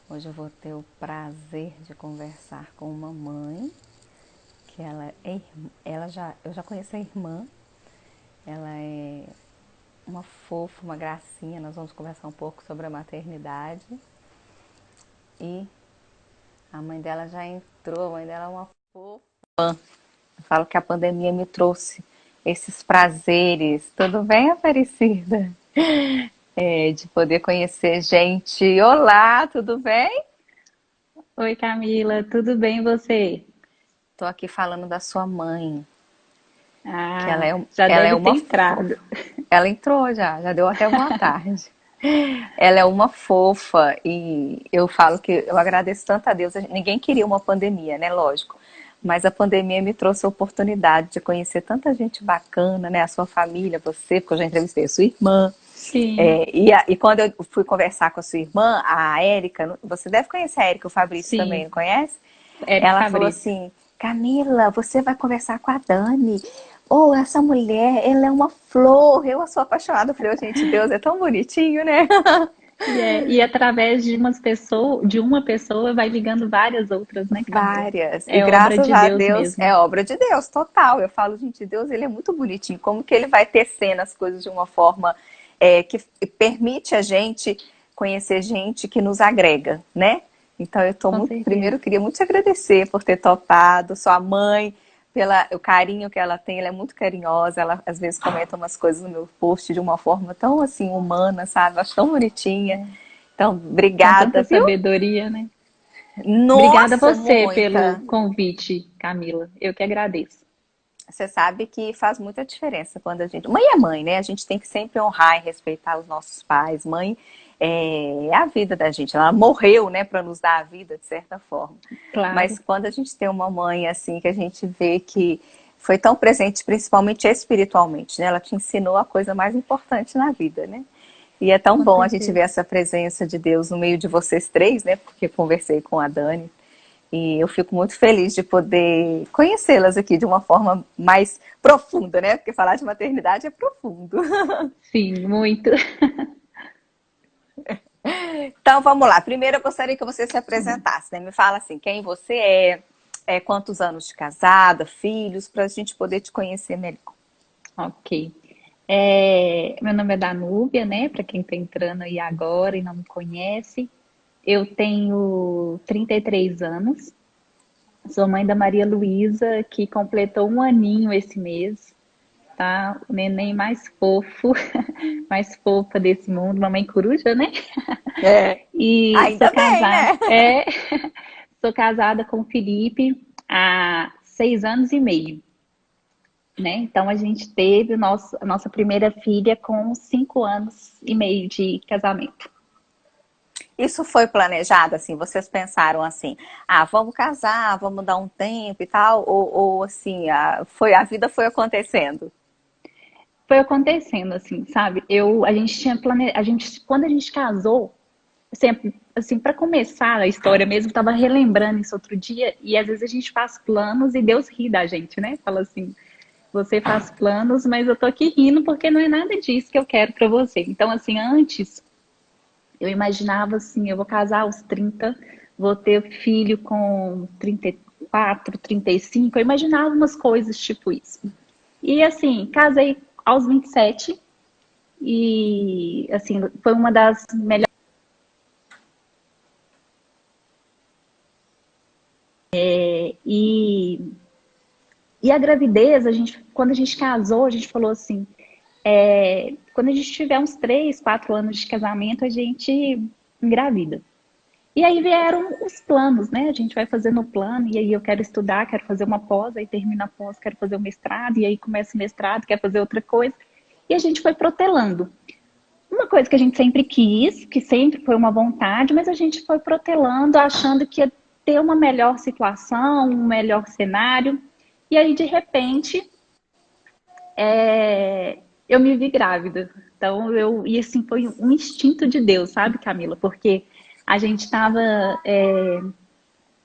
Hoje eu vou ter o prazer de conversar com uma mãe que eu já conheço a irmã. Ela é uma fofa, uma gracinha. Nós vamos conversar um pouco sobre a maternidade. E a mãe dela já entrou, a mãe dela é uma fofa. Eu falo que a pandemia me trouxe esses prazeres. Tudo bem, Aparecida? De poder conhecer gente. Olá, tudo bem? Oi, Camila, tudo bem e você? Tô aqui falando da sua mãe, que Ah, já ela é deve ter uma entrado. fofa. Ela entrou já deu até boa tarde. Ela é uma fofa e eu falo que eu agradeço tanto a Deus. Ninguém queria uma pandemia, né? Lógico. Mas a pandemia me trouxe a oportunidade de conhecer tanta gente bacana, né? A sua família, você, porque eu já entrevistei a sua irmã. Sim, E quando eu fui conversar com a sua irmã, a Érica, você deve conhecer a Érica, o Fabrício também, não sim, conhece? Érica Ela falou Fabrício. assim: Camila, você vai conversar com a Dani. Oh, essa mulher, ela é uma flor. Eu sou apaixonada. Eu falei, oh, gente, Deus é tão bonitinho, né? E através de uma pessoa vai ligando várias outras, né, Camila? Várias. E É obra graças de a Deus Deus, é mesmo. obra de Deus, total. Eu falo, gente, Deus, ele é muito bonitinho. Como que ele vai tecendo as coisas de uma forma que permite a gente conhecer gente que nos agrega, né? Então eu tô Com muito, primeiro certeza. eu queria muito te agradecer por ter topado, sua mãe, pela o carinho que ela tem, ela é muito carinhosa, ela às vezes comenta umas coisas no meu post de uma forma tão assim humana, sabe? Eu acho tão bonitinha. É, Então, com tanta obrigada, viu? sabedoria, né? Obrigada a Nossa, você pelo muita. convite, Camila. Eu que agradeço. Você sabe que faz muita diferença quando a gente. Mãe é mãe, né? A gente tem que sempre honrar e respeitar os nossos pais. Mãe é a vida da gente. Ela morreu, né, para nos dar a vida, de certa forma. Mas Claro, quando a gente tem uma mãe assim, que a gente vê que foi tão presente, principalmente espiritualmente, né? Ela te ensinou a coisa mais importante na vida, né? E é tão com bom a gente ver certeza. essa presença de Deus no meio de vocês três, né? Porque conversei com a Dani. E eu fico muito feliz de poder conhecê-las aqui de uma forma mais profunda, né? Porque falar de maternidade é profundo. Sim, muito. Então vamos lá. Primeiro eu gostaria que você se Tá bom. apresentasse, né? Me fala assim, quem você quantos anos de casada, filhos, para a gente poder te conhecer melhor. Ok. Meu nome é Danúbia, né? Para quem está entrando aí agora e não me conhece. Eu tenho 33 anos. Sou mãe da Maria Luísa, que completou um aninho esse mês, tá? O neném mais fofo, mais fofa desse mundo, mamãe coruja, né? É. E Ainda bem, né? sou casada com o Felipe há 6 anos e meio, né? Então a gente teve a nossa primeira filha com 5 anos e meio de casamento. Isso foi planejado assim? Vocês pensaram assim, vamos casar, vamos dar um tempo e tal? Ou assim, a vida foi acontecendo? Foi acontecendo assim, sabe? A gente tinha a gente quando a gente casou, sempre assim, para começar a história mesmo, tava relembrando isso outro dia e às vezes a gente faz planos e Deus ri da gente, né? Fala assim, você faz planos, mas eu tô aqui rindo porque não é nada disso que eu quero para você. Então assim, antes eu imaginava assim, eu vou casar aos 30, vou ter filho com 34, 35. Eu imaginava umas coisas tipo isso. E assim, casei aos 27 e assim, foi uma das melhores. E, e a gravidez, quando a gente casou, a gente falou assim, quando a gente tiver uns 3, 4 anos de casamento, a gente engravida. E aí vieram os planos, né? A gente vai fazendo o plano, e aí eu quero estudar, quero fazer uma pós, aí termina a pós, quero fazer o mestrado, e aí começa o mestrado, quero fazer outra coisa. E a gente foi protelando. Uma coisa que a gente sempre quis, que sempre foi uma vontade, mas a gente foi protelando, achando que ia ter uma melhor situação, um melhor cenário. E aí, de repente, eu me vi grávida. Então, e assim, foi um instinto de Deus, sabe, Camila? Porque a gente estava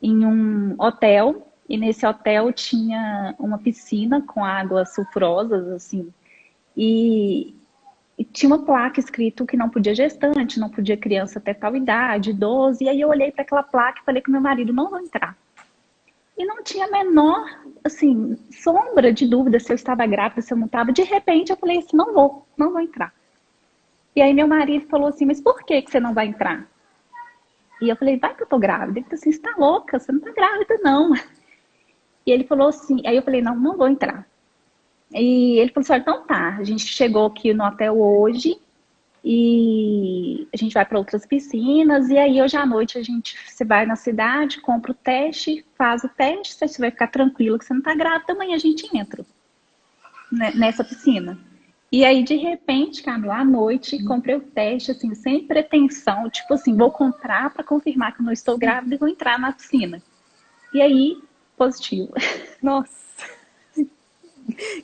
em um hotel e nesse hotel tinha uma piscina com águas sulfurosas, assim. E e tinha uma placa escrito que não podia gestante, não podia criança até tal idade, idoso. E aí eu olhei para aquela placa e falei com meu marido, não vou entrar. E não tinha a menor, assim, sombra de dúvida se eu estava grávida, se eu não estava. De repente eu falei assim, não vou entrar. E aí meu marido falou assim, mas por que você não vai entrar? E eu falei, vai que eu tô grávida. Ele falou assim, você tá louca, você não tá grávida não. E ele falou assim, aí eu falei, não vou entrar. E ele falou assim, então tá, a gente chegou aqui no hotel hoje e a gente vai para outras piscinas e aí hoje à noite você vai na cidade, compra o teste, faz o teste, você vai ficar tranquilo que você não tá grávida, amanhã a gente entra nessa piscina. E aí, de repente, Camila, à noite, comprei o teste, assim, sem pretensão, tipo assim, vou comprar para confirmar que eu não estou grávida e vou entrar na piscina. E aí, positivo. Nossa,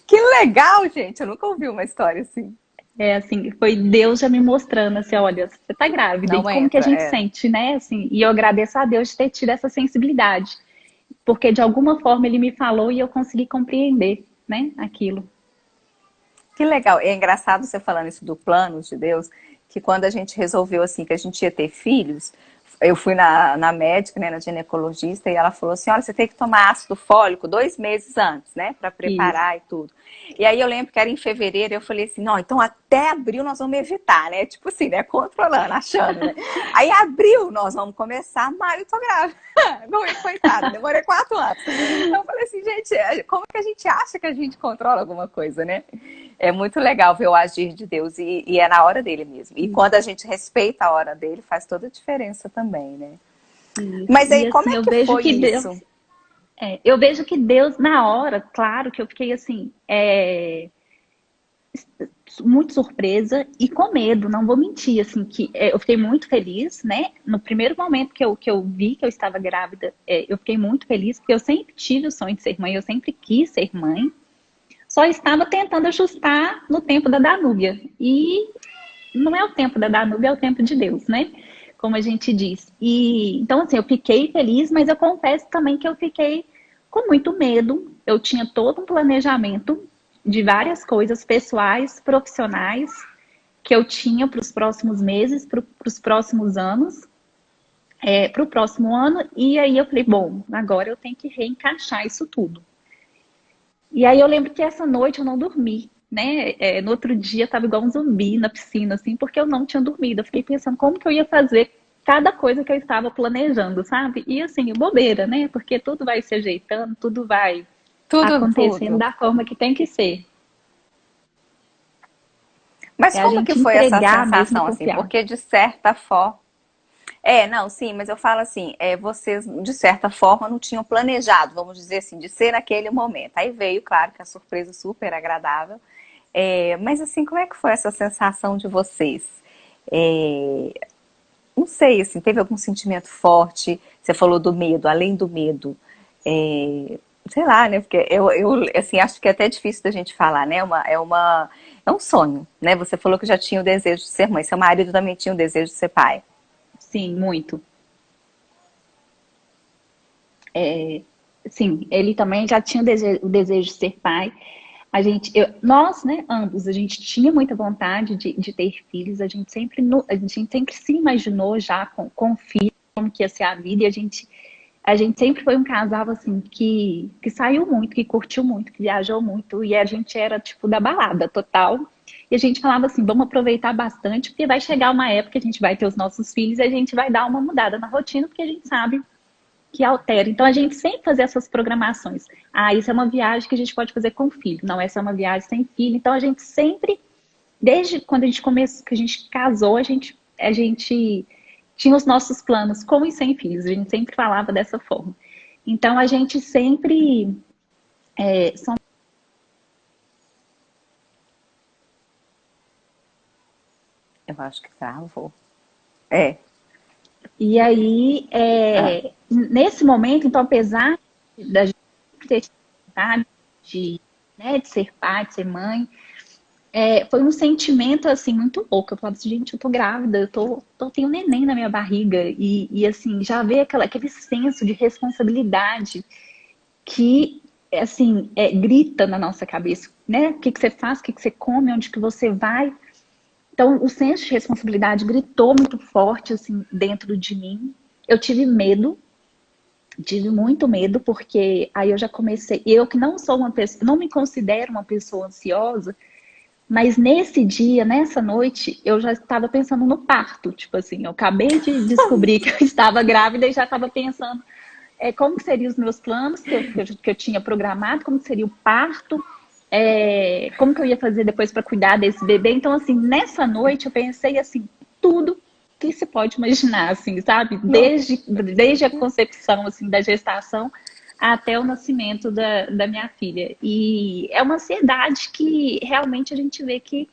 que legal, gente. Eu nunca ouvi uma história assim. É assim, foi Deus já me mostrando assim, olha, você tá grávida, e Não como que a entra, gente é. sente, né? Assim, e eu agradeço a Deus de ter tido essa sensibilidade, porque de alguma forma ele me falou e eu consegui compreender, né, aquilo. Que legal. É engraçado você falando isso do plano de Deus, que quando a gente resolveu assim que a gente ia ter filhos, eu fui na médica, né, na ginecologista, e ela falou assim, olha, você tem que tomar ácido fólico 2 meses antes, né, para Isso. preparar e tudo. E aí eu lembro que era em fevereiro, eu falei assim, não, então até abril nós vamos evitar, né, tipo assim, né, controlando, achando, né. Aí abril nós vamos começar, maio eu tô grávida. Não, coitado, demorei 4 anos. Então eu falei assim, gente, como que a gente acha que a gente controla alguma coisa, né? É muito legal ver o agir de Deus e é na hora dele mesmo. E quando a gente respeita a hora dele, faz toda a diferença também, né? Isso. Mas E aí, como assim, é que foi isso? Eu vejo que Deus, na hora, claro que eu fiquei assim, muito surpresa e com medo, não vou mentir, assim, que eu fiquei muito feliz, né? No primeiro momento que eu vi que eu estava grávida, eu fiquei muito feliz, porque eu sempre tive o sonho de ser mãe, eu sempre quis ser mãe, só estava tentando ajustar no tempo da Danúbia. E não é o tempo da Danúbia, é o tempo de Deus, né? Como a gente diz. E então, assim, eu fiquei feliz, mas eu confesso também que eu fiquei com muito medo. Eu tinha todo um planejamento de várias coisas pessoais, profissionais, que eu tinha para os próximos meses, para os próximos anos, para o próximo ano. E aí eu falei, bom, agora eu tenho que reencaixar isso tudo. E aí eu lembro que essa noite eu não dormi, né? No outro dia eu tava igual um zumbi na piscina, assim, porque eu não tinha dormido. Eu fiquei pensando como que eu ia fazer cada coisa que eu estava planejando, sabe? E assim, bobeira, né? Porque tudo vai se ajeitando, tudo vai Tudo, acontecendo tudo. da forma que tem que ser. Mas É a como que gente foi essa entregar mesmo e sensação, assim? confiar. Porque de certa forma. É, não, sim, mas eu falo assim, vocês de certa forma não tinham planejado, vamos dizer assim, de ser naquele momento. Aí veio, claro, que a surpresa super agradável. Mas assim, como é que foi essa sensação de vocês? É, não sei, assim, teve algum sentimento forte? Você falou do medo, além do medo. é, Sei lá, né? Porque eu assim, acho que é até difícil da gente falar, né? É um sonho, né? Você falou que já tinha o desejo de ser mãe. Seu marido também tinha o desejo de ser pai. Sim, muito. Sim, ele também já tinha o desejo de ser pai. Nós, né, ambos, a gente tinha muita vontade de ter filhos, a gente sempre se imaginou já com filhos, como que ia ser a vida, e a gente sempre foi um casal, assim, que saiu muito, que curtiu muito, que viajou muito, e a gente era, tipo, da balada total, e a gente falava assim, vamos aproveitar bastante, porque vai chegar uma época que a gente vai ter os nossos filhos, e a gente vai dar uma mudada na rotina, porque a gente sabe que altera. Então a gente sempre fazia essas programações. Ah, isso é uma viagem que a gente pode fazer com filho. Não, essa é uma viagem sem filho. Então a gente sempre, desde quando a gente começou, que a gente casou, a gente tinha os nossos planos com e sem filhos. A gente sempre falava dessa forma. Então a gente sempre são. Eu acho que travou. É. E aí, Ah. nesse momento, então, apesar da gente ter vontade de, né, de ser pai, de ser mãe, foi um sentimento, assim, muito louco. Eu falava assim, gente, eu tô grávida, tenho um neném na minha barriga. E assim, já veio aquele senso de responsabilidade que, assim, grita na nossa cabeça, né? O que que você faz, o que que você come, onde que você vai. Então, o senso de responsabilidade gritou muito forte, assim, dentro de mim. Eu tive muito medo, porque aí eu já comecei. Eu que não sou uma pessoa, não me considero uma pessoa ansiosa, mas nesse dia, nessa noite, eu já estava pensando no parto. Tipo assim, eu acabei de descobrir que eu estava grávida e já estava pensando como que seriam os meus planos que eu tinha programado, como que seria o parto, como que eu ia fazer depois para cuidar desse bebê. Então, assim, nessa noite eu pensei assim, tudo que se pode imaginar, assim, sabe? Não. Desde a concepção, assim, da gestação até o nascimento da minha filha. E é uma ansiedade que realmente a gente vê que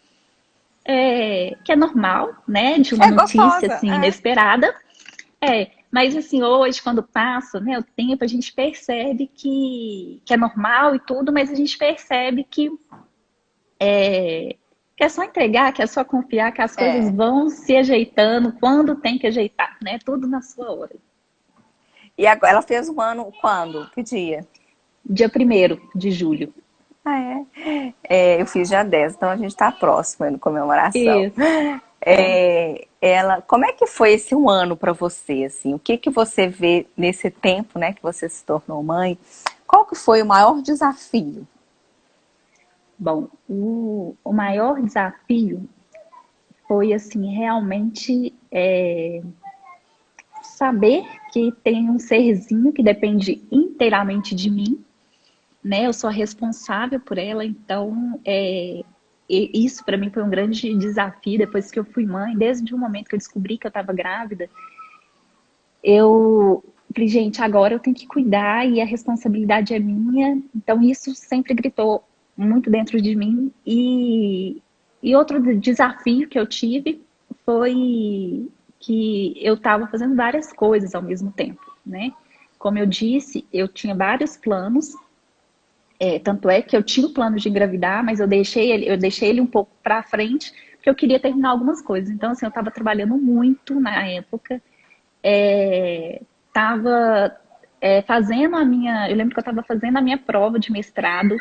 é normal, né? De uma É notícia, gostosa, assim, inesperada. Mas assim, hoje, quando passa, né, o tempo, a gente percebe que é normal e tudo, mas a gente percebe que é só entregar, que é só confiar que as coisas é. vão se ajeitando quando tem que ajeitar, né? Tudo na sua hora. E agora, ela fez um ano quando? Que dia? Dia 1º de julho. Ah, eu fiz dia 10, então a gente está próximo aí no comemoração. Isso. Como é que foi esse um ano para você, assim? O que que você vê nesse tempo, né, que você se tornou mãe? Qual que foi o maior desafio? Bom, o maior desafio foi, assim, realmente saber que tem um serzinho que depende inteiramente de mim, né? Eu sou a responsável por ela, então isso para mim foi um grande desafio depois que eu fui mãe. Desde o momento que eu descobri que eu estava grávida, eu falei, gente, agora eu tenho que cuidar e a responsabilidade é minha. Então isso sempre gritou muito dentro de mim. E outro desafio que eu tive foi que eu estava fazendo várias coisas ao mesmo tempo, né? Como eu disse, eu tinha vários planos. Tanto é que eu tinha o plano de engravidar, mas eu deixei ele um pouco para frente, porque eu queria terminar algumas coisas. Então, assim, eu estava trabalhando muito na época, estava fazendo a minha. Eu lembro que eu estava fazendo a minha prova de mestrado,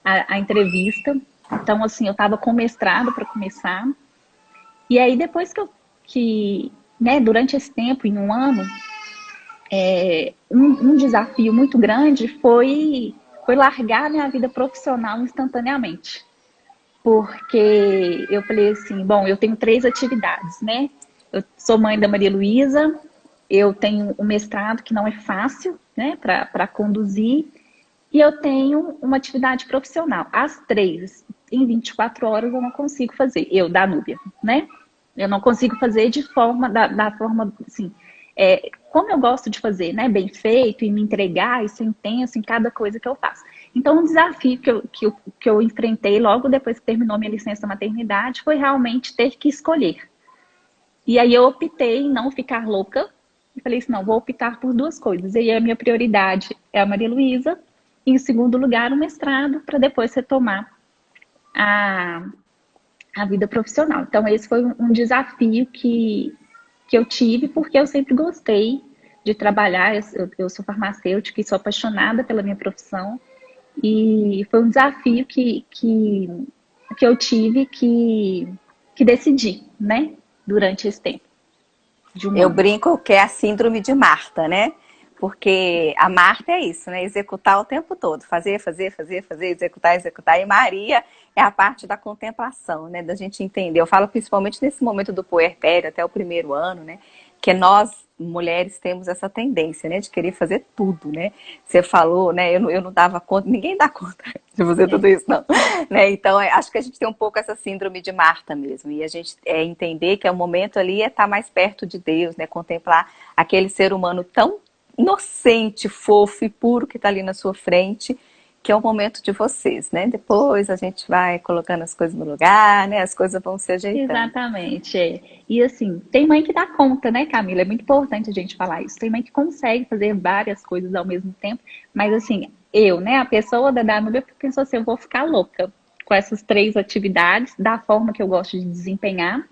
a entrevista. Então, assim, eu estava com mestrado para começar. E aí, depois né, durante esse tempo, em um ano, um desafio muito grande foi largar minha vida profissional instantaneamente. Porque eu falei assim, bom, eu tenho 3 atividades, né? Eu sou mãe da Maria Luísa, eu tenho um mestrado que não é fácil, né, para conduzir, e eu tenho uma atividade profissional. As três, em 24 horas, eu não consigo fazer, eu, da Núbia, né? Eu não consigo fazer da forma, assim, como eu gosto de fazer, né, bem feito e me entregar e ser intenso em cada coisa que eu faço. Então, um desafio que eu enfrentei logo depois que terminou minha licença maternidade foi realmente ter que escolher. E aí eu optei em não ficar louca e falei assim, não, vou optar por duas coisas. E aí a minha prioridade é a Maria Luísa, e em segundo lugar o mestrado, para depois retomar a, a vida profissional. Então esse foi um desafio que eu tive, porque eu sempre gostei de trabalhar, eu sou farmacêutica e sou apaixonada pela minha profissão, e foi um desafio que eu tive que decidir, né, durante esse tempo de um Eu ano. brinco que é a síndrome de Marta, né? Porque a Marta é isso, né? Executar o tempo todo, fazer, fazer, fazer, fazer, executar, executar. E Maria é a parte da contemplação, né? Da gente entender. Eu falo principalmente nesse momento do puerpério, até o primeiro ano, né? Que nós, mulheres, temos essa tendência, né? De querer fazer tudo, né? Você falou, né? Eu não dava conta, ninguém dá conta de fazer tudo isso, não. Né? Então, acho que a gente tem um pouco essa síndrome de Marta mesmo. E a gente entender que é o momento ali é estar mais perto de Deus, né? Contemplar aquele ser humano tão inocente, fofo e puro que está ali na sua frente, que é o momento de vocês, né? Depois a gente vai colocando as coisas no lugar, né? As coisas vão se ajeitando. Exatamente. E assim, tem mãe que dá conta, né, Camila? É muito importante a gente falar isso. Tem mãe que consegue fazer várias coisas ao mesmo tempo, mas assim, eu, né, a pessoa da Danúbia pensou assim, eu vou ficar louca com essas 3 atividades, da forma que eu gosto de desempenhar,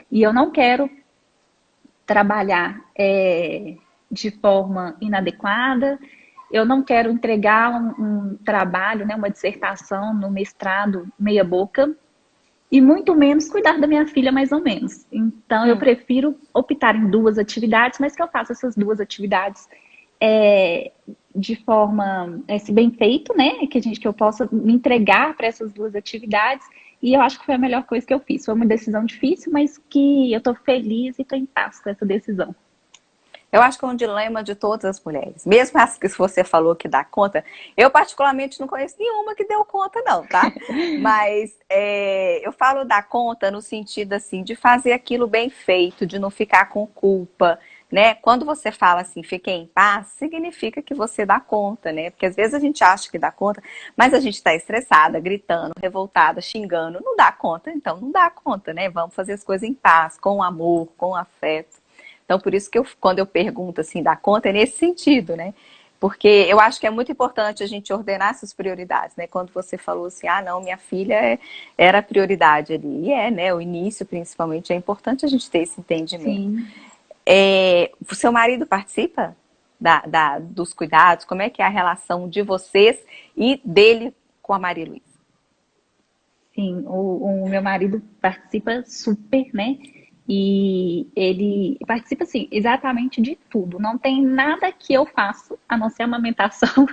e eu não quero trabalhar de forma inadequada, eu não quero entregar um trabalho, né, uma dissertação no mestrado meia boca, e muito menos cuidar da minha filha, mais ou menos. Então, eu Hum. prefiro optar em duas atividades, mas que eu faça essas duas atividades é, de forma se bem feito, né? Que eu possa me entregar para essas duas atividades. E eu acho que foi a melhor coisa que eu fiz. Foi uma decisão difícil, mas que eu estou feliz e estou em paz com essa decisão. Eu acho que é um dilema de todas as mulheres. Mesmo as que você falou que dá conta, eu particularmente não conheço nenhuma que deu conta, não, tá? Mas eu falo dar conta no sentido assim de fazer aquilo bem feito, de não ficar com culpa, né? Quando você fala assim, fiquei em paz, significa que você dá conta, né? Porque às vezes a gente acha que dá conta, mas a gente está estressada, gritando, revoltada, xingando, não dá conta, então não dá conta, né? Vamos fazer as coisas em paz, com amor, com afeto. Então, por isso que quando eu pergunto assim, dá conta, é nesse sentido, né? Porque eu acho que é muito importante a gente ordenar essas prioridades, né? Quando você falou assim, ah, não, minha filha era a prioridade ali. E né? O início, principalmente, é importante a gente ter esse entendimento. Sim, O seu marido participa dos cuidados? Como é que é a relação de vocês e dele com a Maria Luísa? sim. O meu marido participa super, né? E ele participa, assim, exatamente de tudo. Não tem nada que eu faço, a não ser a amamentação,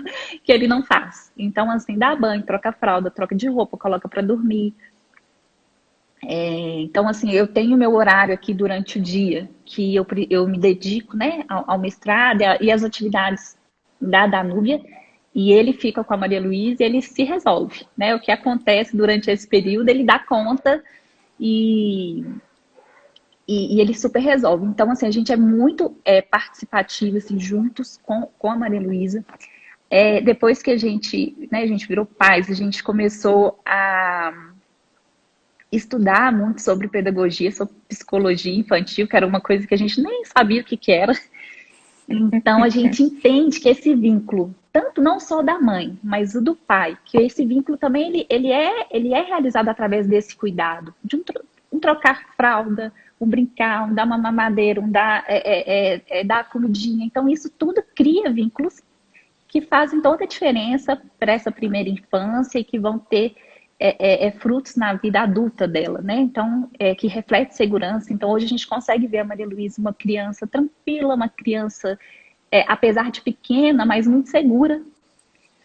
que ele não faz. Então, assim, dá banho, troca fralda, troca de roupa, coloca para dormir. Então, assim, eu tenho meu horário aqui durante o dia, que eu me dedico, né, ao mestrado e às atividades da Danúbia, e ele fica com a Maria Luísa e ele se resolve, né? O que acontece durante esse período, ele dá conta e, e ele super resolve. Então, assim, a gente é muito participativo, assim, juntos com a Maria Luísa. Depois que né, a gente virou pais, a gente começou a estudar muito sobre pedagogia, sobre psicologia infantil, que era uma coisa que a gente nem sabia o que que era. Então a gente entende que esse vínculo, tanto não só da mãe, mas o do pai, que esse vínculo também ele é realizado através desse cuidado, de um trocar fralda, um brincar, um dar uma mamadeira, um dar comidinha. Então isso tudo cria vínculos que fazem toda a diferença para essa primeira infância e que vão ter frutos na vida adulta dela, né? Então, que reflete segurança. Então, hoje a gente consegue ver a Maria Luísa uma criança tranquila, uma criança, apesar de pequena, mas muito segura,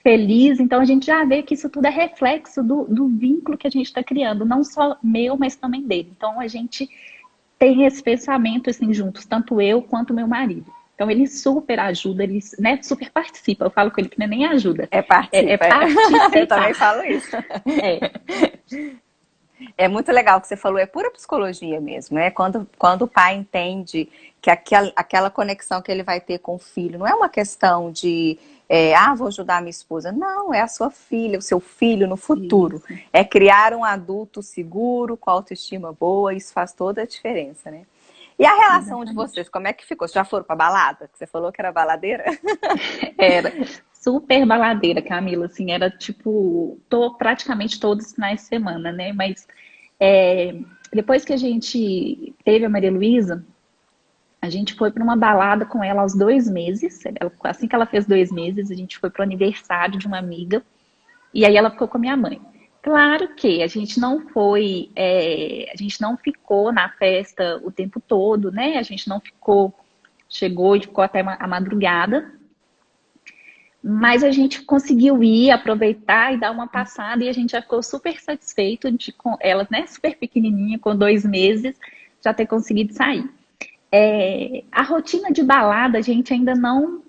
feliz. Então, a gente já vê que isso tudo é reflexo do vínculo que a gente está criando, não só meu, mas também dele. Então, a gente tem esse pensamento assim juntos, tanto eu quanto meu marido. Então ele super ajuda, ele, né, super participa. Eu falo com ele que não é nem ajuda, é Participa. Eu também participar. falo isso. É, É muito legal o que você falou, é pura psicologia mesmo, né? Quando o pai entende que aquela conexão que ele vai ter com o filho não é uma questão de, vou ajudar a minha esposa. Não, é a sua filha, o seu filho no futuro. isso, É criar um adulto seguro, com autoestima boa, isso faz toda a diferença, né? E a relação de exatamente. vocês, como é que ficou? Vocês já foram pra balada? Que você falou que era baladeira? Era super baladeira, Camila, assim, era tipo, tô praticamente todos os finais de semana, né? Mas é, depois que a gente teve a Maria Luísa, a gente foi para uma balada com ela aos 2 meses. Assim que ela fez 2 meses, a gente foi para o aniversário de uma amiga. E aí ela ficou com a minha mãe. Claro que a gente não foi, a gente não ficou na festa o tempo todo, né? A gente não ficou, chegou e ficou até a madrugada, mas a gente conseguiu ir, aproveitar e dar uma passada e a gente já ficou super satisfeito de com ela, né? Super pequenininha, com 2 meses, já ter conseguido sair. A rotina de balada a gente ainda não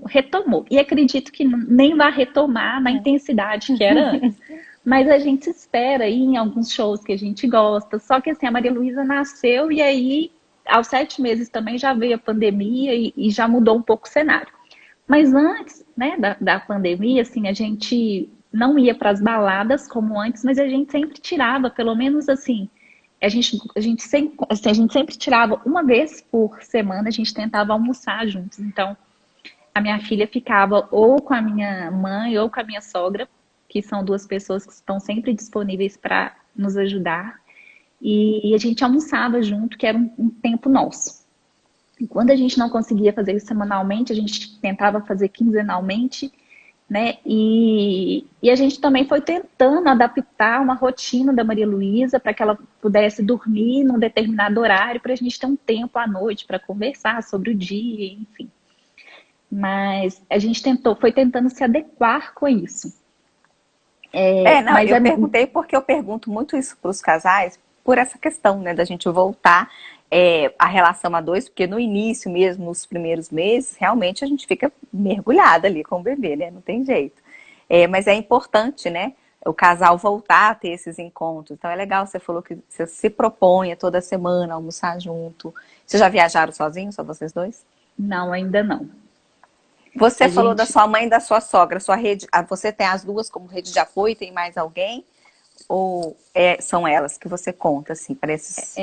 retomou. E acredito que nem vai retomar na intensidade que era antes. Mas a gente espera ir em alguns shows que a gente gosta. Só que assim, a Maria Luísa nasceu e aí, aos 7 meses também já veio a pandemia e já mudou um pouco o cenário. Mas antes, né, da pandemia, assim, a gente não ia para as baladas como antes, mas a gente sempre tirava, pelo menos assim, a gente sempre tirava uma vez por semana, a gente tentava almoçar juntos. Então, a minha filha ficava ou com a minha mãe ou com a minha sogra, que são duas pessoas que estão sempre disponíveis para nos ajudar. E a gente almoçava junto, que era um tempo nosso. E quando a gente não conseguia fazer isso semanalmente, a gente tentava fazer quinzenalmente. né? E a gente também foi tentando adaptar uma rotina da Maria Luísa para que ela pudesse dormir num determinado horário, para a gente ter um tempo à noite para conversar sobre o dia, enfim. Mas a gente foi tentando se adequar com isso. Não, Mas eu é perguntei porque eu pergunto muito isso para os casais, por essa questão, né, da gente voltar a relação a dois, porque no início mesmo, nos primeiros meses, realmente a gente fica mergulhada ali com o bebê, né, não tem jeito. Mas é importante, né, o casal voltar a ter esses encontros. Então é legal, você falou que você se propõe a toda semana almoçar junto. Vocês já viajaram sozinhos, só vocês dois? não, ainda não. Você A falou da gente sua mãe e da sua sogra, sua rede, você tem as duas como rede de apoio, tem mais alguém? Ou são elas que você conta, assim, para esses...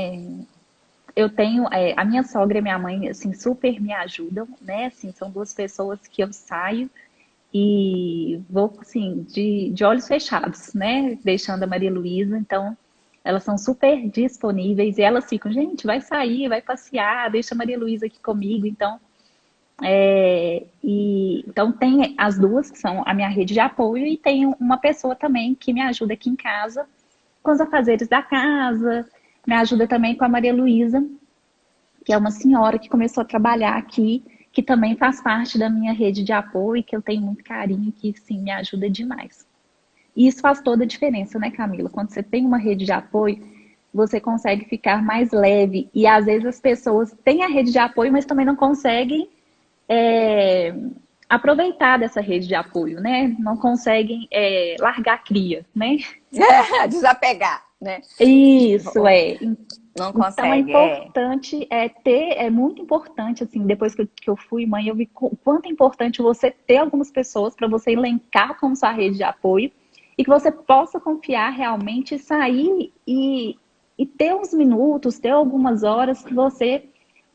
eu tenho a minha sogra e minha mãe assim super me ajudam, né? Assim, são duas pessoas que eu saio e vou assim de olhos fechados, né? Deixando a Maria Luísa, então elas são super disponíveis e elas ficam, gente, vai sair, vai passear, deixa a Maria Luísa aqui comigo, então então tem as duas que são a minha rede de apoio e tem uma pessoa também que me ajuda aqui em casa com os afazeres da casa, me ajuda também com a Maria Luísa, que é uma senhora que começou a trabalhar aqui, que também faz parte da minha rede de apoio, que eu tenho muito carinho, que sim, me ajuda demais. E isso faz toda a diferença, né, Camila? Quando você tem uma rede de apoio, você consegue ficar mais leve. E às vezes as pessoas têm a rede de apoio, mas também não conseguem é, aproveitar dessa rede de apoio, né? Não conseguem largar a cria, né? Desapegar, né? Isso é. Não Então é consegue, importante é muito importante, assim, depois que eu fui mãe, eu vi o quanto é importante você ter algumas pessoas para você elencar como sua rede de apoio e que você possa confiar realmente, sair e ter uns minutos, ter algumas horas que você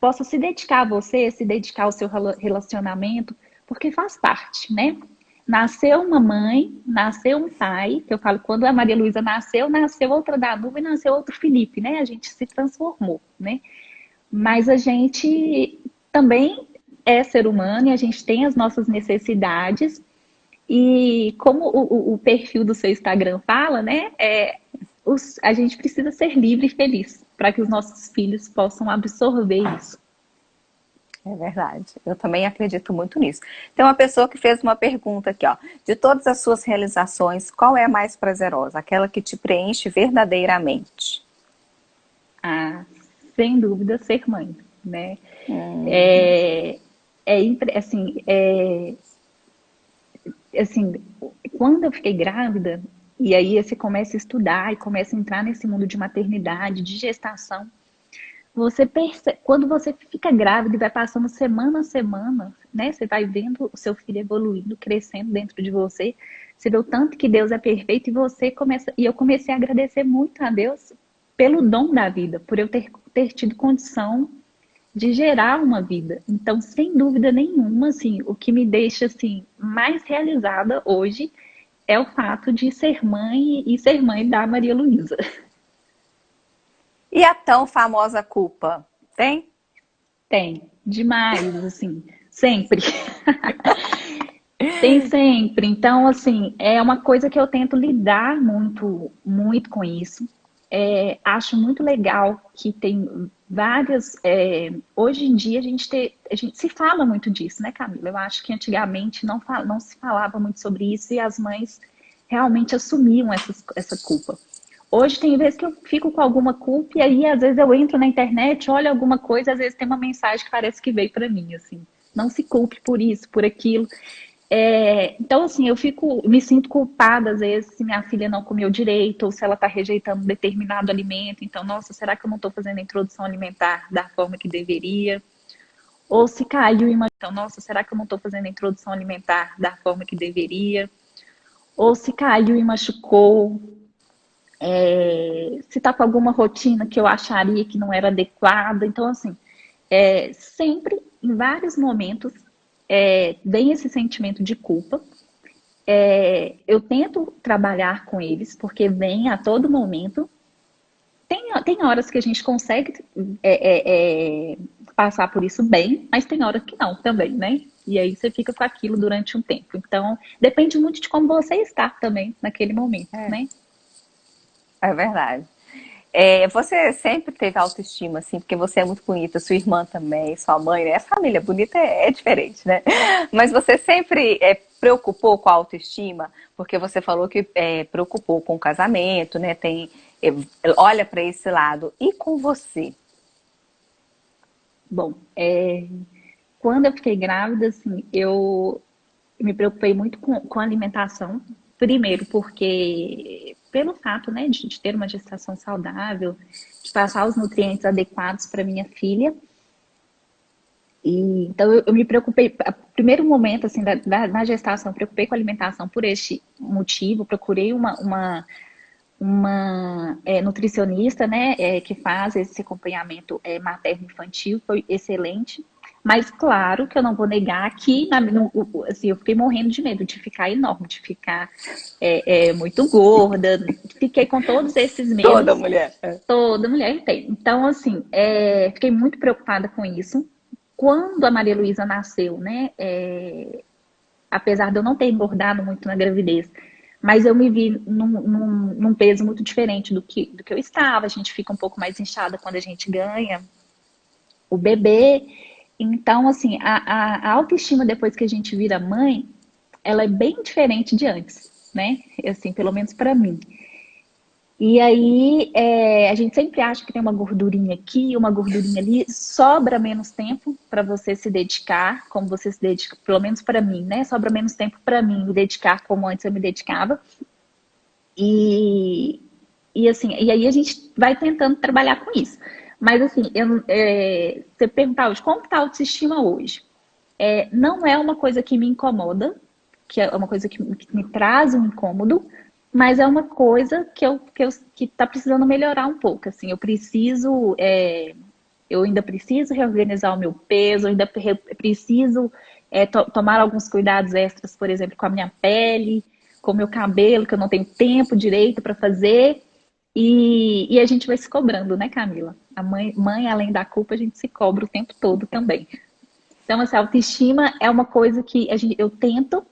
possa se dedicar a você, se dedicar ao seu relacionamento, porque faz parte, né? Nasceu uma mãe, nasceu um pai, que eu falo, quando a Maria Luísa nasceu, nasceu outra Danúbia e nasceu outro Felipe, né? A gente se transformou, né? Mas a gente também é ser humano e a gente tem as nossas necessidades. E como o perfil do seu Instagram fala, né? A gente precisa ser livre e feliz para que os nossos filhos possam absorver isso. é verdade. Eu também acredito muito nisso. Tem uma pessoa que fez uma pergunta aqui, ó. De todas as suas realizações, qual é a mais prazerosa? Aquela que te preenche verdadeiramente? Ah, sem dúvida, ser mãe, né? Hum, É, assim, quando eu fiquei grávida, e aí você começa a estudar e começa a entrar nesse mundo de maternidade, de gestação, você percebe, quando você fica grávida e vai passando semana a semana, né? Você vai vendo o seu filho evoluindo, crescendo dentro de você. Você vê o tanto que Deus é perfeito e você começa. E eu comecei a agradecer muito a Deus pelo dom da vida, por eu ter tido condição de gerar uma vida. Então, sem dúvida nenhuma, assim, o que me deixa assim mais realizada hoje é o fato de ser mãe e ser mãe da Maria Luísa. E a tão famosa culpa? Tem? Tem demais, assim, sempre. Tem sempre. Então, assim, é uma coisa que eu tento lidar muito, muito com isso. Acho muito legal que tem várias. Hoje em dia a gente se fala muito disso, né, Camila? Eu acho que antigamente não se falava muito sobre isso e as mães realmente assumiam essa culpa. Hoje tem vezes que eu fico com alguma culpa e aí às vezes eu entro na internet, olho alguma coisa, às vezes tem uma mensagem que parece que veio para mim, assim. Não se culpe por isso, por aquilo. Então, assim, me sinto culpada às vezes se minha filha não comeu direito ou se ela está rejeitando determinado alimento. Então, nossa, será que eu não estou fazendo a introdução alimentar da forma que deveria? Ou se caiu e então, nossa, será que eu não estou fazendo a introdução alimentar da forma que deveria? Ou se caiu e machucou? Se está com alguma rotina que eu acharia que não era adequada? Então, assim, sempre, em vários momentos, vem esse sentimento de culpa. Eu tento trabalhar com eles, porque vem a todo momento. Tem horas que a gente consegue passar por isso bem, mas tem horas que não também, né? E aí você fica com aquilo durante um tempo. Então, depende muito de como você está também naquele momento, É, né? é verdade. Você sempre teve autoestima, assim, porque você é muito bonita, sua irmã também, sua mãe, né? A família bonita é diferente, né? Mas você sempre preocupou com a autoestima, porque você falou que preocupou com o casamento, né? É, olha para esse lado. E com você? Bom, quando eu fiquei grávida, assim, eu me preocupei muito com a alimentação. Primeiro, porque pelo fato, né, de ter uma gestação saudável, de passar os nutrientes adequados para minha filha. E, então eu me preocupei, primeiro momento assim da gestação, eu me preocupei com a alimentação por este motivo, procurei uma nutricionista, né, que faz esse acompanhamento materno-infantil, foi excelente. Mas claro que eu não vou negar que assim, eu fiquei morrendo de medo de ficar enorme, de ficar muito gorda, fiquei com todos esses Toda medos. mulher. Toda mulher tem. Então, assim, fiquei muito preocupada com isso. Quando a Maria Luísa nasceu, né, apesar de eu não ter engordado muito na gravidez, mas eu me vi num peso muito diferente do que eu estava. A gente fica um pouco mais inchada quando a gente ganha o bebê. Então, assim, a autoestima depois que a gente vira mãe, ela é bem diferente de antes, né? Assim, pelo menos para mim. E aí, a gente sempre acha que tem uma gordurinha aqui, uma gordurinha ali, sobra menos tempo para você se dedicar, como você se dedica, pelo menos para mim, né? Sobra menos tempo para mim me dedicar como antes eu me dedicava. E, e assim, e aí a gente vai tentando trabalhar com isso. Mas assim, você perguntar hoje, como está a autoestima hoje? Não é uma coisa que me incomoda, que é uma coisa que me traz um incômodo, mas é uma coisa que tá precisando melhorar um pouco. Assim, eu ainda preciso reorganizar o meu peso, eu ainda preciso tomar alguns cuidados extras, por exemplo, com a minha pele, com o meu cabelo, que eu não tenho tempo direito para fazer. E a gente vai se cobrando, né, Camila? A mãe, além da culpa, a gente se cobra o tempo todo também. Então, essa autoestima é uma coisa que eu tento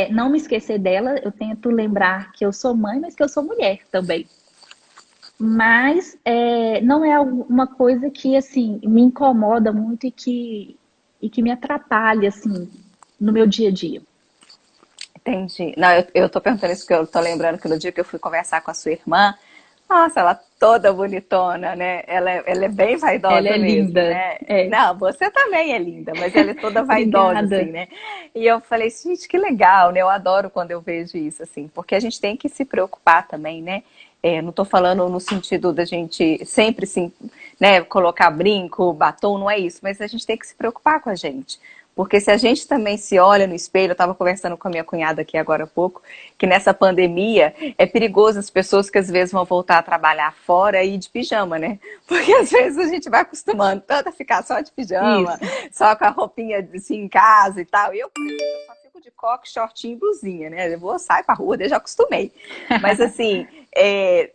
não me esquecer dela, eu tento lembrar que eu sou mãe, mas que eu sou mulher também. Mas não é uma coisa que, assim, me incomoda muito e que me atrapalha, assim, no meu dia a dia. Entendi. Não, eu tô perguntando isso porque eu tô lembrando que no dia que eu fui conversar com a sua irmã, nossa, ela toda bonitona, né? Ela é bem Ela vaidosa é mesmo, linda. né? Não, você também é linda, mas ela é toda vaidosa, assim, Obrigada. né? E eu falei, gente, que legal, né? Eu adoro quando eu vejo isso, assim, porque a gente tem que se preocupar também, né? Não tô falando no sentido da gente sempre, sim, né, colocar brinco, batom, não é isso, mas a gente tem que se preocupar com a gente. Porque se a gente também se olha no espelho, eu estava conversando com a minha cunhada aqui agora há pouco, que nessa pandemia é perigoso as pessoas que às vezes vão voltar a trabalhar fora e ir de pijama, né? Porque às vezes a gente vai acostumando tanto a ficar só de pijama, Isso. só com a roupinha assim em casa e tal. E eu, por exemplo, eu só fico de coque, shortinho e blusinha, né? Eu vou sair pra rua, eu já acostumei. Mas assim,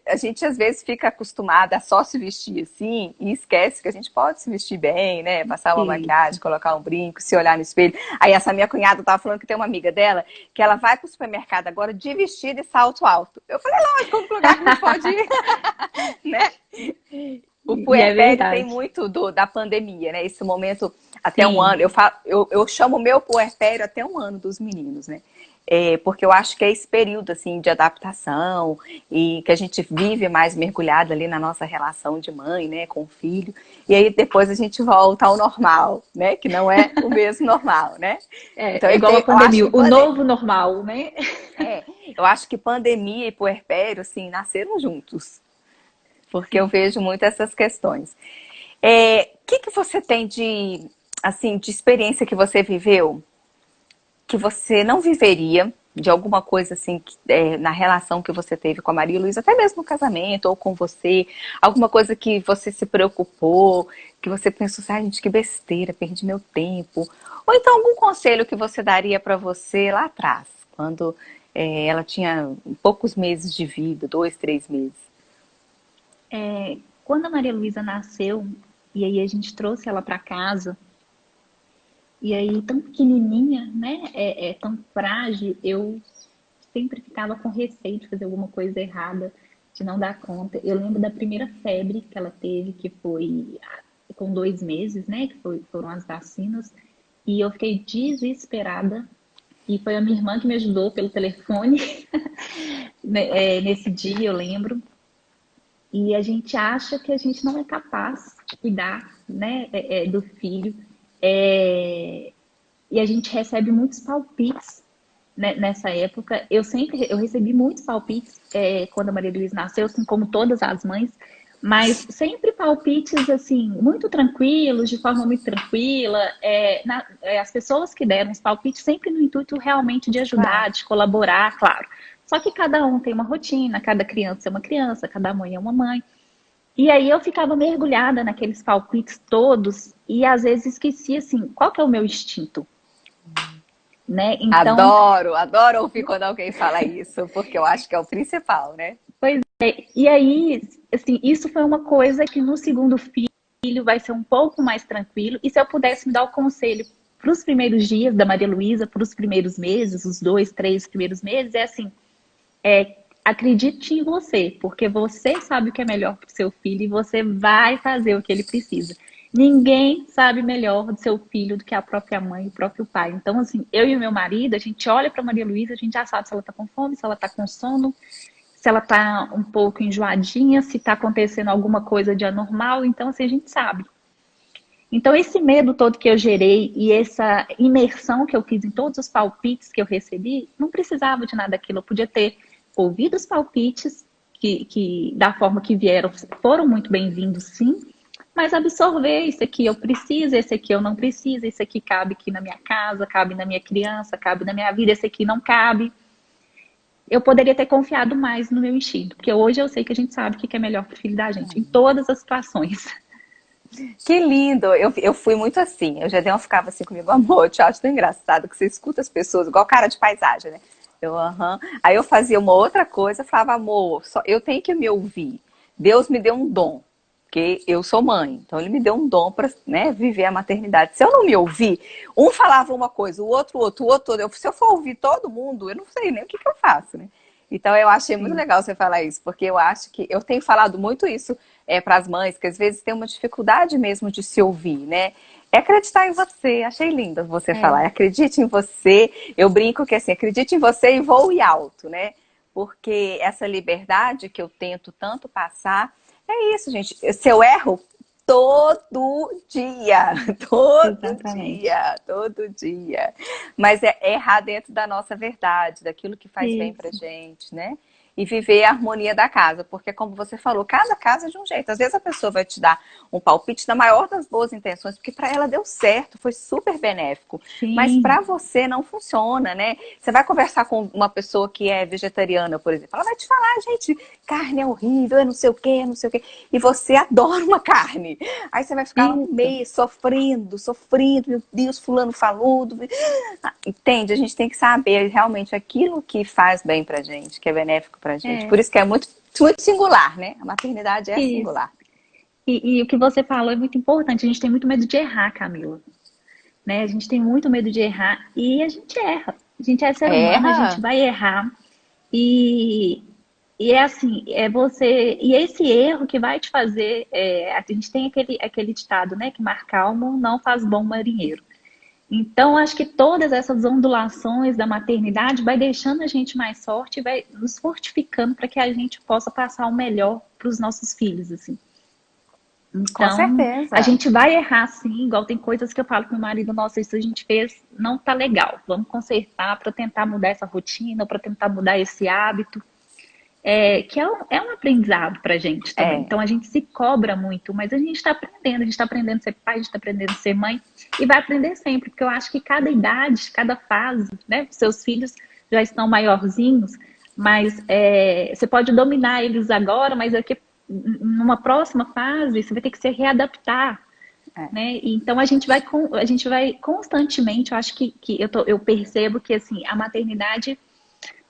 a gente às vezes fica acostumada a só se vestir assim e esquece que a gente pode se vestir bem, né? Passar uma Isso. maquiagem, colocar um brinco, se olhar no espelho. Aí essa minha cunhada tava falando que tem uma amiga dela que ela vai pro supermercado agora de vestido e salto alto. Eu falei, lógico, como lugar que a gente pode ir, né? O E é puerpério tem verdade. muito da pandemia, né? Esse momento até um ano. Sim. Eu chamo meu puerpério até um ano dos meninos, né? Porque eu acho que é esse período assim de adaptação e que a gente vive mais mergulhado ali na nossa relação de mãe, né, com o filho. E aí depois a gente volta ao normal, né? Que não é o mesmo normal, né? Então É igual a eu acho pandemia, que o novo normal, né? é, eu acho que pandemia e puerpério assim nasceram juntos, porque eu Sim. vejo muito essas questões. Que você tem de, assim, de experiência que você viveu, que você não viveria, de alguma coisa assim, na relação que você teve com a Maria Luísa, até mesmo no casamento ou com você, alguma coisa que você se preocupou, que você pensou assim, gente, que besteira, perdi meu tempo. Ou então algum conselho que você daria para você lá atrás, quando ela tinha poucos meses de vida, 2, 3 meses. Quando a Maria Luísa nasceu, e aí a gente trouxe ela para casa, E aí, tão pequenininha, né? Tão frágil, eu sempre ficava com receio de fazer alguma coisa errada, de não dar conta. Eu lembro da primeira febre que ela teve, que foi com 2 meses, né? Foram as vacinas. E eu fiquei desesperada. E foi a minha irmã que me ajudou pelo telefone, né, nesse dia, eu lembro. E a gente acha que a gente não é capaz de cuidar, né, do filho. É, e a gente recebe muitos palpites, né, nessa época. Eu recebi muitos palpites quando a Maria Luísa nasceu, assim como todas as mães, mas sempre palpites assim muito tranquilos, de forma muito tranquila. As pessoas que deram os palpites sempre no intuito realmente de Claro. ajudar, de colaborar, claro. Só que cada um tem uma rotina, cada criança é uma criança, cada mãe é uma mãe. E aí eu ficava mergulhada naqueles palpites todos e às vezes esquecia assim, qual que é o meu instinto, né? Então, Adoro, adoro ouvir quando alguém fala isso, porque eu acho que é o principal, né? pois é. E aí, assim, isso foi uma coisa que no segundo filho vai ser um pouco mais tranquilo. E se eu pudesse me dar o conselho para os primeiros dias da Maria Luísa, para os primeiros meses, os 2, 3 primeiros meses, é assim, acredite em você, porque você sabe o que é melhor para o seu filho e você vai fazer o que ele precisa. Ninguém sabe melhor do seu filho do que a própria mãe e o próprio pai. Então, assim, eu e o meu marido, a gente olha para Maria Luísa, a gente já sabe se ela está com fome, se ela está com sono, se ela está um pouco enjoadinha, se está acontecendo alguma coisa de anormal. Então, assim, a gente sabe. Então, esse medo todo que eu gerei e essa imersão que eu fiz em todos os palpites que eu recebi, não precisava de nada daquilo. Eu podia ter ouvido os palpites, que da forma que vieram, foram muito bem-vindos, sim, mas absorver isso aqui eu preciso, esse aqui eu não preciso, esse aqui cabe aqui na minha casa, cabe na minha criança, cabe na minha vida, esse aqui não cabe. Eu poderia ter confiado mais no meu instinto, porque hoje eu sei que a gente sabe o que é melhor para o filho da gente, em todas as situações. Que lindo! Eu fui muito assim. Eu já dei uma ficava assim comigo, amor, eu te acho tão engraçado que você escuta as pessoas, igual cara de paisagem, né? Eu, aham. Aí eu fazia uma outra coisa, falava, amor, só, eu tenho que me ouvir. Deus me deu um dom, porque eu sou mãe, então ele me deu um dom para, né, viver a maternidade. Se eu não me ouvir, um falava uma coisa, o outro. Se eu for ouvir todo mundo, eu não sei nem o que eu faço, né? Então eu achei muito Sim, legal você falar isso, porque eu acho que eu tenho falado muito isso para as mães, que às vezes tem uma dificuldade mesmo de se ouvir, né? É acreditar em você. Achei lindo você é, falar. Acredite em você. Eu brinco que assim, acredite em você e voe alto, né? Porque essa liberdade que eu tento tanto passar é isso, gente. Se eu erro, todo dia, todo exatamente. dia, todo dia. Mas é errar dentro da nossa verdade, daquilo que faz bem pra Isso, gente, né? E viver a harmonia da casa, porque como você falou, cada casa é de um jeito. Às vezes a pessoa vai te dar um palpite na maior das boas intenções, porque para ela deu certo, foi super benéfico, mas sim, para você não funciona, né? Você vai conversar com uma pessoa que é vegetariana, por exemplo, ela vai te falar, gente, carne é horrível, é não sei o quê, é não sei o quê, e você adora uma carne. Aí você vai ficar um isso. mês sofrendo, sofrendo, meu Deus, fulano falou. Entende? A gente tem que saber realmente aquilo que faz bem pra gente, que é benéfico pra gente. É, Por isso que é muito, muito singular, né? A maternidade é isso. singular. E o que você falou é muito importante. A gente tem muito medo de errar, Camila. Né? A gente tem muito medo de errar e a gente erra. A gente é ser humano, a gente Erra. vai errar. E, e é assim, é você. E esse erro que vai te fazer. A gente tem aquele ditado, né? Que mar calmo não faz bom marinheiro. Então, acho que todas essas ondulações da maternidade vai deixando a gente mais forte e vai nos fortificando para que a gente possa passar o melhor para os nossos filhos, assim. Com Então, a certeza. gente vai errar sim, igual tem coisas que eu falo com meu marido, nossa, isso a gente fez, não tá legal. Vamos consertar para tentar mudar essa rotina, para tentar mudar esse hábito, que é um aprendizado pra gente também. É. Então a gente se cobra muito, mas a gente está aprendendo, a gente está aprendendo a ser pai, a gente está aprendendo a ser mãe, e vai aprender sempre, porque eu acho que cada idade, cada fase, né? Seus filhos já estão maiorzinhos, mas você pode dominar eles agora, mas daqui numa próxima fase você vai ter que se readaptar, É. né? Então a gente vai constantemente, eu acho que eu percebo que assim a maternidade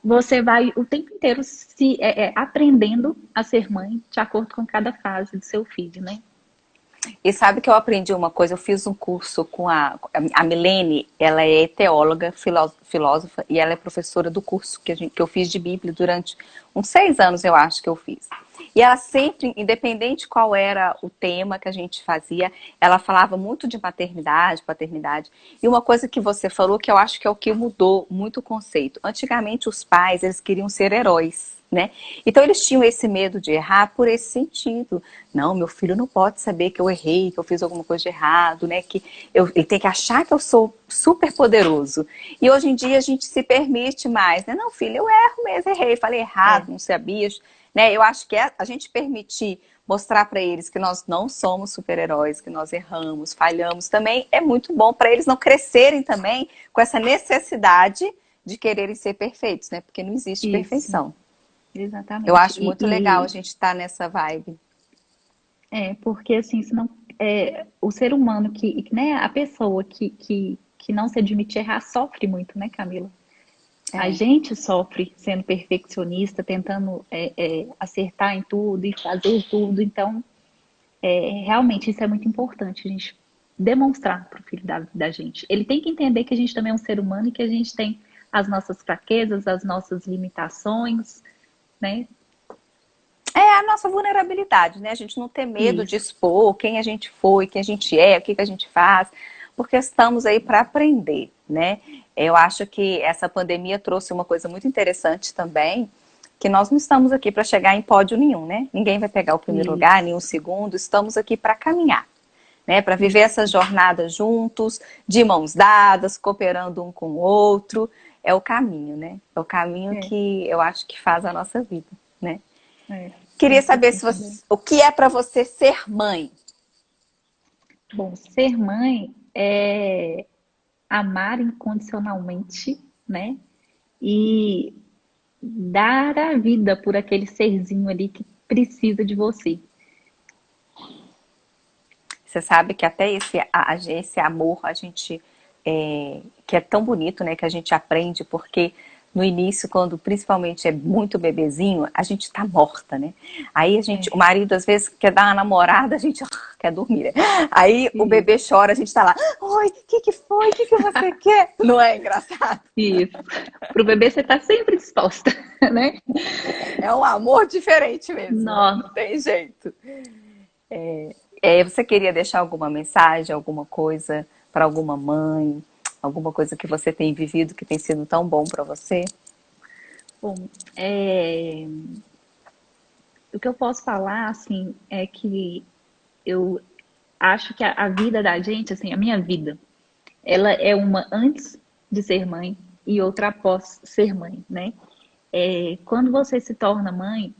você vai o tempo inteiro se aprendendo a ser mãe de acordo com cada fase do seu filho, né? E sabe que eu aprendi uma coisa? Eu fiz um curso com a Milene, ela é teóloga, filósofa, e ela é professora do curso que eu fiz de Bíblia durante uns 6 anos, eu acho que eu fiz. E ela sempre, independente qual era o tema que a gente fazia, ela falava muito de maternidade, paternidade. E uma coisa que você falou que eu acho que é o que mudou muito o conceito. Antigamente os pais, eles queriam ser heróis, né? Então eles tinham esse medo de errar por esse sentido. Não, meu filho não pode saber que eu errei, que eu fiz alguma coisa de errado, né? Ele tem que achar que eu sou super poderoso. E hoje em dia a gente se permite mais, né? Não, filho, eu erro mesmo, errei, falei errado, É, não sabia, né? Eu acho que a gente permitir mostrar para eles que nós não somos super-heróis, que nós erramos, falhamos, também é muito bom para eles não crescerem também com essa necessidade de quererem ser perfeitos, né? Porque não existe isso, perfeição. Eu exatamente. acho muito legal a gente estar nessa vibe. Porque assim, senão o ser humano né, a pessoa que não se admite errar sofre muito, né, Camila? A É. gente sofre sendo perfeccionista, tentando acertar em tudo e fazer tudo. Então, realmente isso é muito importante, a gente demonstrar para o filho da gente. Ele tem que entender que a gente também é um ser humano e que a gente tem as nossas fraquezas, as nossas limitações, né? É a nossa vulnerabilidade, né? A gente não ter medo de Isso, expor quem a gente foi, quem a gente é, o que, que a gente faz, porque estamos aí para aprender, né? Eu acho que essa pandemia trouxe uma coisa muito interessante também, que nós não estamos aqui para chegar em pódio nenhum, né? Ninguém vai pegar o primeiro lugar, isso, nem o segundo, estamos aqui para caminhar, né? Para viver isso. essa jornada juntos, de mãos dadas, cooperando um com o outro. É o caminho, né? É o caminho É, que eu acho que faz a nossa vida, né? é, Queria penso saber assim se também. o que é para você ser mãe. Bom, ser mãe é amar incondicionalmente, né? E dar a vida por aquele serzinho ali que precisa de você. Você sabe que até esse amor a gente que é tão bonito, né? Que a gente aprende porque no início, quando principalmente é muito bebezinho, a gente tá morta, né? Aí o É, marido às vezes quer dar uma namorada, a gente quer dormir, né? Aí o isso, bebê chora, a gente tá lá, oi, o que que foi? O que que você quer? Não é engraçado? isso. Pro bebê você tá sempre disposta, né? É um amor diferente mesmo, né? Não Nossa. tem jeito. Você queria deixar alguma mensagem, alguma coisa para alguma mãe, alguma coisa que você tem vivido que tem sido tão bom para você? Bom, o que eu posso falar, assim, é que eu acho que a vida da gente, assim, a minha vida, ela é uma antes de ser mãe e outra após ser mãe, né? Quando você se torna mãe,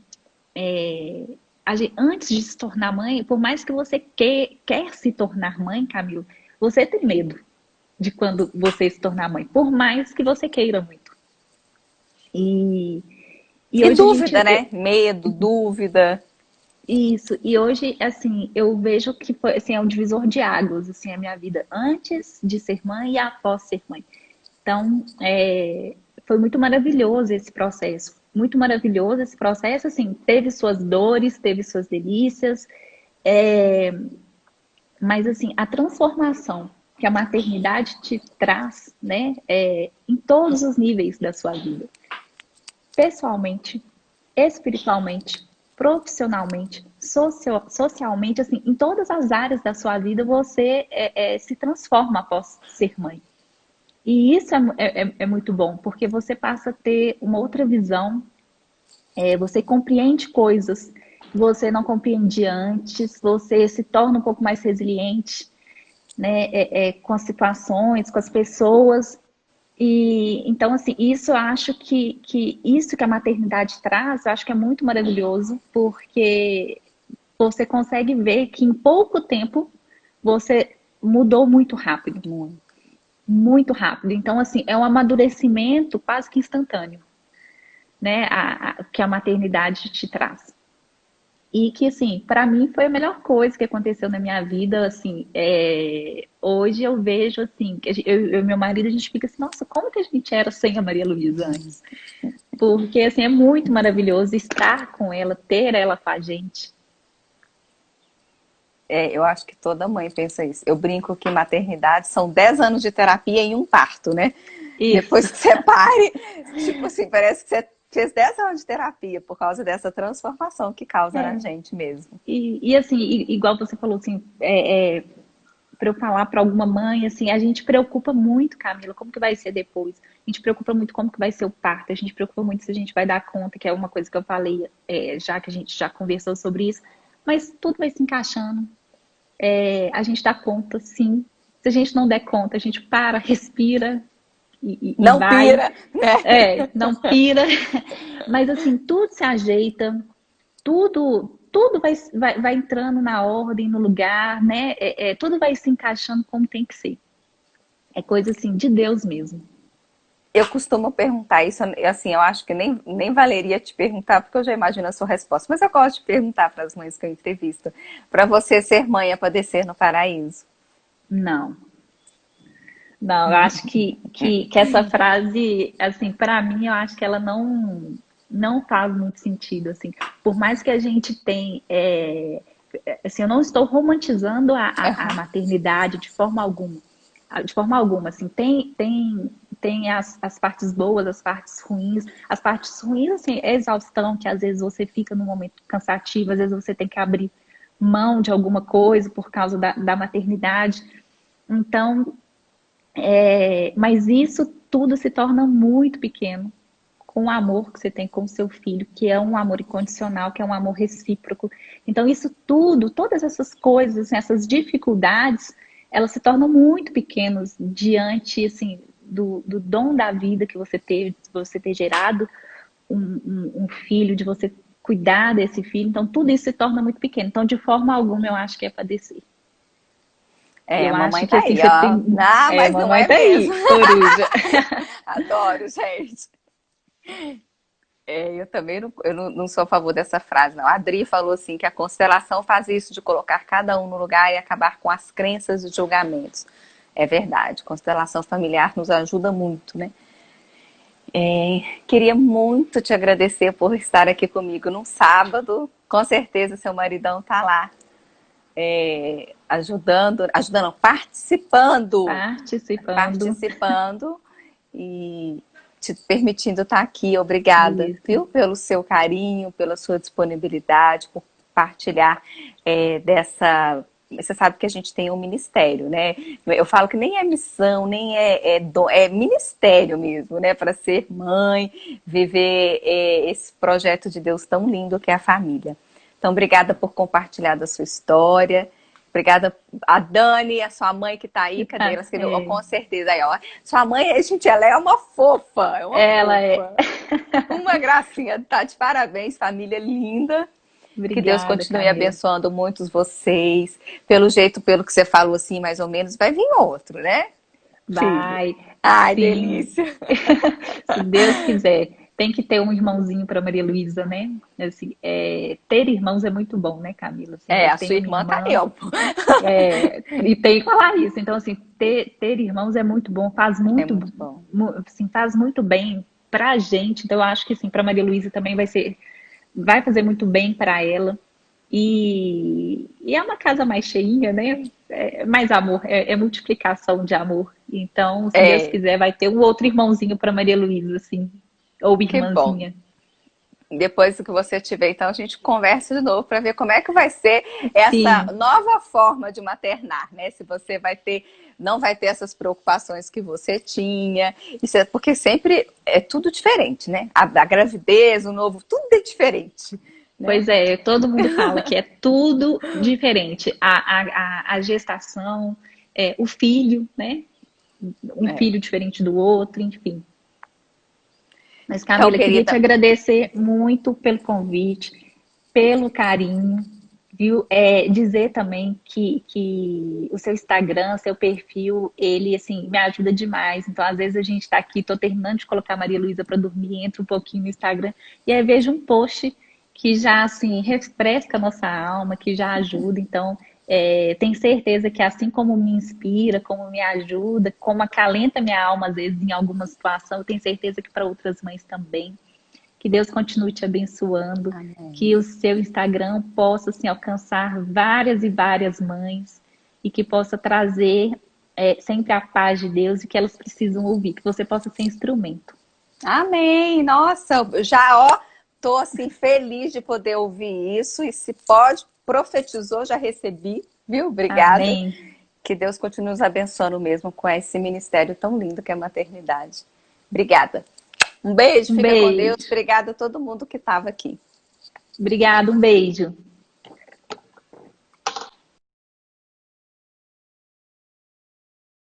antes de se tornar mãe, por mais que você quer se tornar mãe, Camilo, você tem medo de quando você se tornar mãe, por mais que você queira muito. E, e E hoje a gente, dúvida, né? Medo, dúvida. isso, e hoje, assim, eu vejo que foi, assim, é um divisor de águas, assim, a minha vida antes de ser mãe e após ser mãe. Então, foi muito maravilhoso esse processo, muito maravilhoso esse processo, assim, teve suas dores, teve suas delícias, é, mas, assim, a transformação que a maternidade te traz, né, em todos os níveis da sua vida, pessoalmente, espiritualmente, profissionalmente, socialmente, assim, em todas as áreas da sua vida, você se transforma após ser mãe. E isso é muito bom, porque você passa a ter uma outra visão, você compreende coisas que você não compreendia antes, você se torna um pouco mais resiliente, né, com as situações, com as pessoas. E então, assim, isso eu acho que isso que a maternidade traz, eu acho que é muito maravilhoso, porque você consegue ver que em pouco tempo você mudou muito rápido, Muito. muito rápido. Então, assim, é um amadurecimento quase que instantâneo, né, que a maternidade te traz. E que, assim, para mim foi a melhor coisa que aconteceu na minha vida, assim, hoje eu vejo, assim, que eu e meu marido, a gente fica assim, nossa, como que a gente era sem a Maria Luísa antes? Porque, assim, é muito maravilhoso estar com ela, ter ela com a gente. eu acho que toda mãe pensa isso. Eu brinco que maternidade são 10 anos de terapia em um parto, né? Isso. Depois que você pare, tipo assim, parece que você fez 10 anos de terapia por causa dessa transformação que causa na É. gente mesmo. E assim, igual você falou assim, para eu falar para alguma mãe, assim, a gente preocupa muito, Camila, como que vai ser depois? A gente preocupa muito como que vai ser o parto, a gente preocupa muito se a gente vai dar conta, que é uma coisa que eu falei, já que a gente já conversou sobre isso, mas tudo vai se encaixando. A gente dá conta, sim. Se a gente não der conta, a gente para, respira e Não vai. pira, né? Não pira. Mas assim, tudo se ajeita, tudo vai entrando na ordem, no lugar, né? Tudo vai se encaixando como tem que ser. É coisa assim de Deus mesmo. Eu costumo perguntar isso, assim, eu acho que nem valeria te perguntar, porque eu já imagino a sua resposta, mas eu gosto de perguntar para as mães que eu entrevisto. Para você ser mãe é padecer no paraíso? Não, não, eu acho que essa frase, assim, para mim, eu acho que ela não faz muito sentido, assim. Por mais que a gente tenha, assim, eu não estou romantizando a Aham. maternidade de forma alguma, assim, tem as partes boas, as partes ruins, assim, é exaustão, que às vezes você fica num momento cansativo, às vezes você tem que abrir mão de alguma coisa por causa da maternidade. Então, mas isso tudo se torna muito pequeno com o amor que você tem com o seu filho, que é um amor incondicional, que é um amor recíproco. Então, isso tudo, todas essas coisas, assim, essas dificuldades, elas se tornam muito pequenas diante, assim, do dom da vida que você teve, de você ter gerado um filho, de você cuidar desse filho. Então, tudo isso se torna muito pequeno. Então, de forma alguma, eu acho que é padecer. É, Eu a acho mamãe que, tá assim, aí, você ó. tem... Ah, mas não mamãe é tá mesmo. aí, coruja. Adoro, gente. Eu também não sou a favor dessa frase, não. A Adri falou assim que a constelação faz isso de colocar cada um no lugar e acabar com as crenças e julgamentos. É verdade, constelação familiar nos ajuda muito, né? Queria muito te agradecer por estar aqui comigo num sábado. Com certeza seu maridão tá lá ajudando, não, Participando. participando e te permitindo estar aqui. Obrigada, Isso. viu, pelo seu carinho, pela sua disponibilidade, por partilhar dessa. Você sabe que a gente tem um ministério, né? Eu falo que nem é missão, nem é ministério mesmo, né? Para ser mãe, viver esse projeto de Deus tão lindo que é a família. Então, obrigada por compartilhar da sua história. Obrigada a Dani, a sua mãe que está aí. Cadê? Ela escreveu, oh, com certeza. Aí, ó. Sua mãe, gente, ela é uma fofa. É uma Ela é. fofa. Uma gracinha. Tá de parabéns, família linda. Que Deus Obrigada, continue Camila. abençoando muitos vocês. Pelo jeito, pelo que você falou assim, mais ou menos, vai vir outro, né? Filho. Vai, Ai, sim. delícia. Se Deus quiser. Tem que ter um irmãozinho para Maria Luísa, né? Assim, ter irmãos é muito bom, né, Camila? Assim, eu A sua tenho uma irmã tá aí, irmã, ó. e tem que falar isso. Então, assim, ter irmãos é muito bom, É muito bom. assim, faz muito bem pra gente. Então, eu acho que, assim, para Maria Luísa também vai fazer muito bem para ela. E é uma casa mais cheinha, né? Mais amor, multiplicação de amor. Então, se Deus É, quiser, vai ter um outro irmãozinho para Maria Luísa, assim, ou que bom. irmãzinha. Depois do que você tiver, então a gente conversa de novo para ver como é que vai ser essa Sim, nova forma de maternar, né? Se você vai ter, não vai ter essas preocupações que você tinha. Isso porque sempre é tudo diferente, né? A gravidez, o novo, tudo é diferente, né? pois é, todo mundo fala que é tudo diferente. A gestação, o filho, né? Um É. filho diferente do outro, enfim. Mas, Então, Camila, queria te querida, agradecer muito pelo convite, pelo carinho, viu? Dizer também que o seu Instagram, seu perfil, ele, assim, me ajuda demais. Então, às vezes a gente está aqui, estou terminando de colocar a Maria Luísa para dormir, entro um pouquinho no Instagram, e aí vejo um post que já, assim, refresca a nossa alma, que já ajuda. Então, tenho certeza que assim como me inspira, como me ajuda, como acalenta minha alma, às vezes, em alguma situação, eu tenho certeza que para outras mães também. Que Deus continue te abençoando, Amém. que o seu Instagram possa assim, alcançar várias e várias mães e que possa trazer sempre a paz de Deus e que elas precisam ouvir, que você possa ser instrumento. Amém. Nossa, já ó, tô assim feliz de poder ouvir isso e se pode, profetizou, já recebi, viu? Obrigada. Amém. Que Deus continue nos abençoando mesmo com esse ministério tão lindo que é a maternidade. Obrigada. Um beijo, Um fica com Deus. beijo. Obrigada a todo mundo que estava aqui. Obrigada, um beijo.